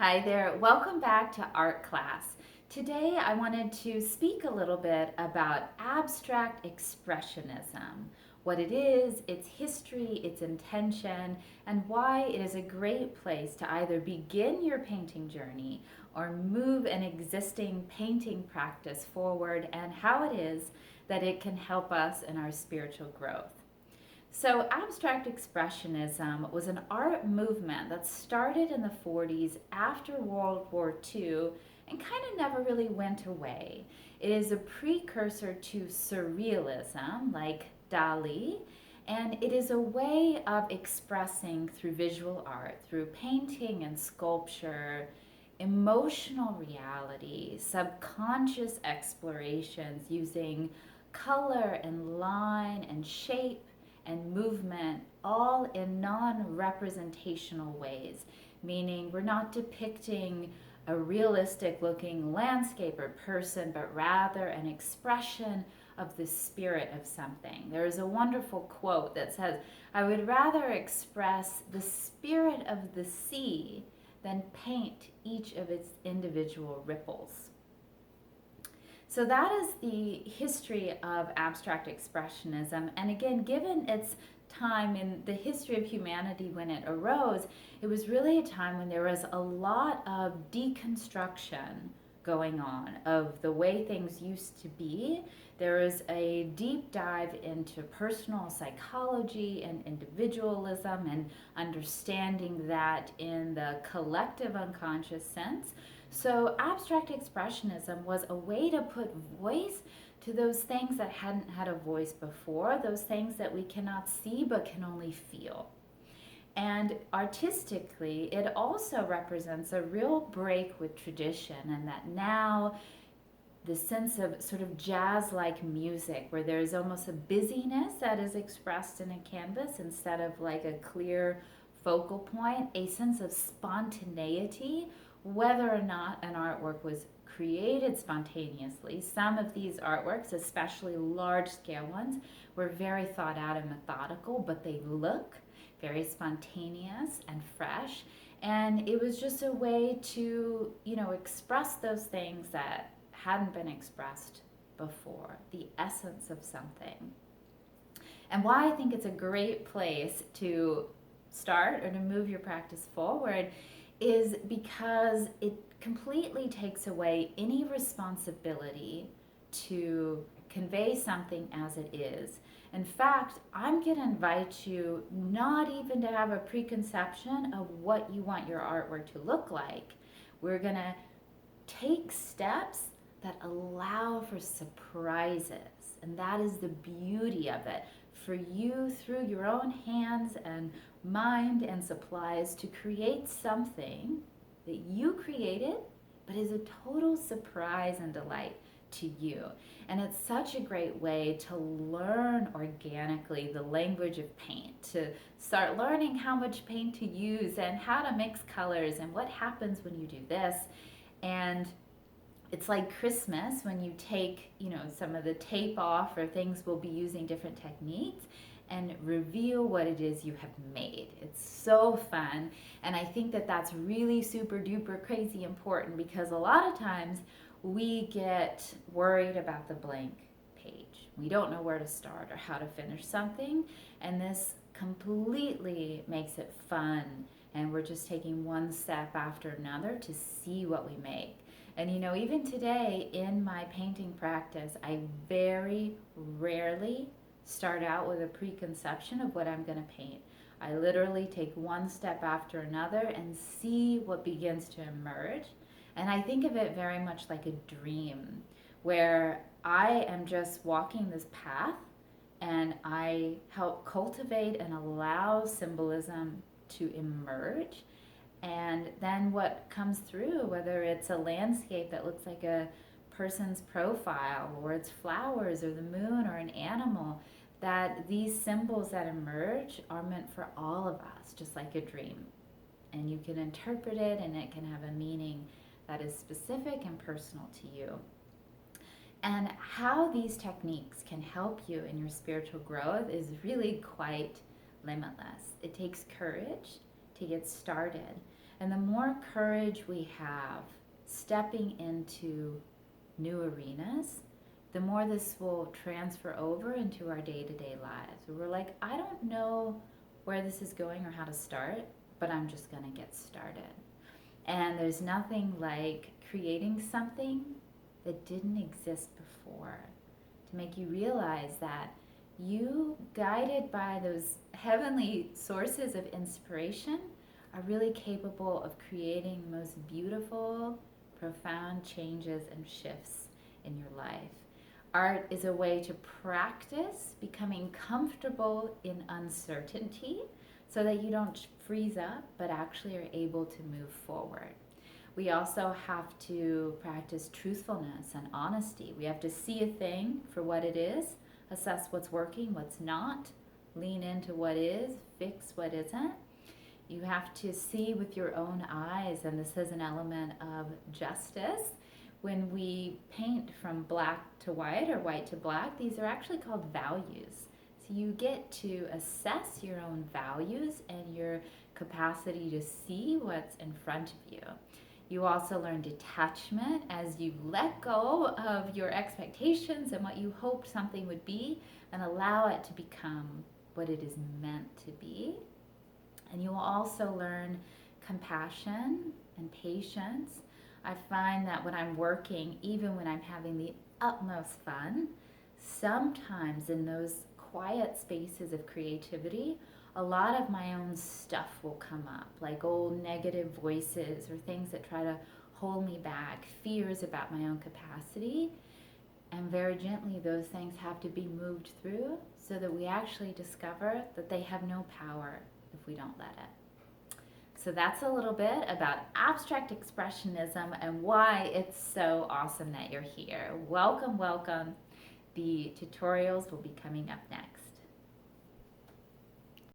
Hi there, welcome back to art class. Today I wanted to speak a little bit about abstract expressionism, what it is, its history, its intention, and why it is a great place to either begin your painting journey or move an existing painting practice forward, and how it is that it can help us in our spiritual growth. So, abstract expressionism was an art movement that started in the 40s after World War II and kind of never really went away. It is a precursor to surrealism, like Dali, and it is a way of expressing through visual art, through painting and sculpture, emotional reality, subconscious explorations using color and line and shape and movement, all in non representational ways, meaning we're not depicting a realistic looking landscape or person, but rather an expression of the spirit of something. There is a wonderful quote that says, "I would rather express the spirit of the sea than paint each of its individual ripples." So that is the history of abstract expressionism. And again, given its time in the history of humanity when it arose, it was really a time when there was a lot of deconstruction going on of the way things used to be. There was a deep dive into personal psychology and individualism and understanding that in the collective unconscious sense. So, abstract expressionism was a way to put voice to those things that hadn't had a voice before, those things that we cannot see but can only feel. And artistically, it also represents a real break with tradition, and that now the sense of sort of jazz like music, where there's almost a busyness that is expressed in a canvas instead of like a clear focal point, a sense of spontaneity, whether or not an artwork was created spontaneously. Some of these artworks, especially large scale ones, were very thought out and methodical, but they look very spontaneous and fresh. And it was just a way to, express those things that hadn't been expressed before, the essence of something. And why I think it's a great place to start or to move your practice forward is because it completely takes away any responsibility to convey something as it is. In fact, I'm going to invite you not even to have a preconception of what you want your artwork to look like. We're going to take steps that allow for surprises, and that is the beauty of it, for you through your own hands and mind and supplies to create something that you created but is a total surprise and delight to you. And it's such a great way to learn organically the language of paint, to start learning how much paint to use and how to mix colors and what happens when you do this. And it's like Christmas when you take, some of the tape off, or things will be using different techniques and reveal what it is you have made. It's so fun. And I think that that's really super duper crazy important, because a lot of times we get worried about the blank page. We don't know where to start or how to finish something. And this completely makes it fun. And we're just taking one step after another to see what we make. And even today in my painting practice, I very rarely start out with a preconception of what I'm going to paint. I literally take one step after another and see what begins to emerge. And I think of it very much like a dream, where I am just walking this path and I help cultivate and allow symbolism to emerge. And then what comes through, whether it's a landscape that looks like a person's profile, or it's flowers or the moon or an animal, that these symbols that emerge are meant for all of us, just like a dream. And you can interpret it, and it can have a meaning that is specific and personal to you. And how these techniques can help you in your spiritual growth is really quite limitless. It takes courage to get started. And the more courage we have stepping into new arenas, the more this will transfer over into our day-to-day lives. We're like, I don't know where this is going or how to start, but I'm just going to get started. And there's nothing like creating something that didn't exist before, to make you realize that you, guided by those heavenly sources of inspiration, are really capable of creating the most beautiful, profound changes and shifts in your life. Art is a way to practice becoming comfortable in uncertainty so that you don't freeze up, but actually are able to move forward. We also have to practice truthfulness and honesty. We have to see a thing for what it is, assess what's working, what's not, lean into what is, fix what isn't. You have to see with your own eyes, and this is an element of justice. When we paint from black to white or white to black, these are actually called values. So you get to assess your own values and your capacity to see what's in front of you. You also learn detachment as you let go of your expectations and what you hoped something would be and allow it to become what it is meant to be. And you will also learn compassion and patience. I find that when I'm working, even when I'm having the utmost fun, sometimes in those quiet spaces of creativity, a lot of my own stuff will come up, like old negative voices or things that try to hold me back, fears about my own capacity. And very gently, those things have to be moved through so that we actually discover that they have no power if we don't let it. So that's a little bit about abstract expressionism and why it's so awesome that you're here. Welcome, welcome. The tutorials will be coming up next.